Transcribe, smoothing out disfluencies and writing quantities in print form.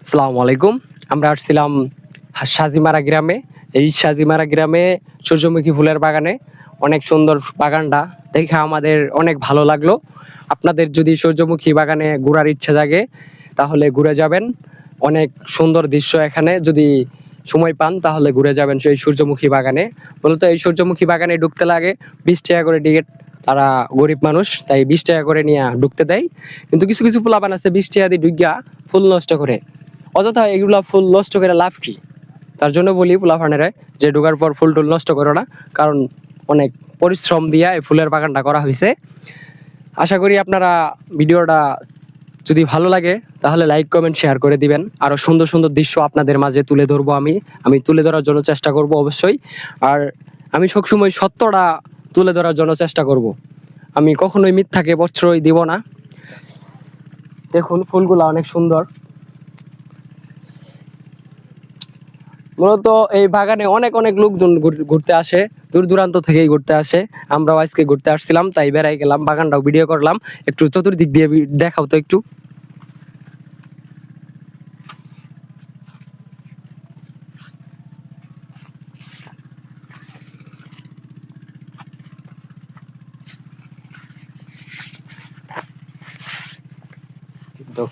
আসসালামু আলাইকুম। আমরা আসছিলাম সাজিমারা গ্রামে। এই সাজিমারা গ্রামে সূর্যমুখী ফুলের বাগানে অনেক সুন্দর বাগানটা দেখে আমাদের অনেক ভালো লাগলো। আপনাদের যদি সূর্যমুখী বাগানে ঘোরার ইচ্ছা জাগে তাহলে ঘুরে যাবেন। অনেক সুন্দর দৃশ্য এখানে, যদি সময় পান তাহলে ঘুরে যাবেন সেই সূর্যমুখী বাগানে। মূলত এই সূর্যমুখী বাগানে ঢুকতে লাগে 20 টাকা করে টিকিট। তারা গরিব মানুষ তাই 20 টাকা করে নিয়ে ঢুকতে দেয়। কিন্তু কিছু কিছু পোলাপান আছে 20 টাকা দিয়ে ঢুকিয়া ফুল নষ্ট করে। অযথা এগুলা ফুল নষ্ট করে লাভ কি? তার জন্য বলি পোলাপানেরা যে ঢোকার পর ফুল টুল নষ্ট করো না, কারণ অনেক পরিশ্রম দিয়া এই ফুলের বাগানটা করা হয়েছে। আশা করি আপনারা ভিডিওটা যদি ভালো লাগে তাহলে লাইক কমেন্ট শেয়ার করে দিবেন। আরো সুন্দর সুন্দর দৃশ্য আপনাদের মাঝে তুলে ধরবো। আমি তুলে ধরার জন্য চেষ্টা করব অবশ্যই। আর আমি সবসময় সত্যটা তুলে ধরার জন্য চেষ্টা করব। আমি কখনোই মিথ্যাকে প্রশ্রয় দিব না। দেখুন ফুলগুলা অনেক সুন্দর। মূলত এই বাগানে অনেক অনেক লোকজন ঘুরতে আসে, দূর দূরান্ত থেকেই ঘুরতে আসে। আমরাও আজকে ঘুরতে আসছিলাম তাই বেড়াই গেলাম, বাগানটাও ভিডিও করলাম। একটু চতুর্দিক দিয়ে দেখাও তো একটু। তো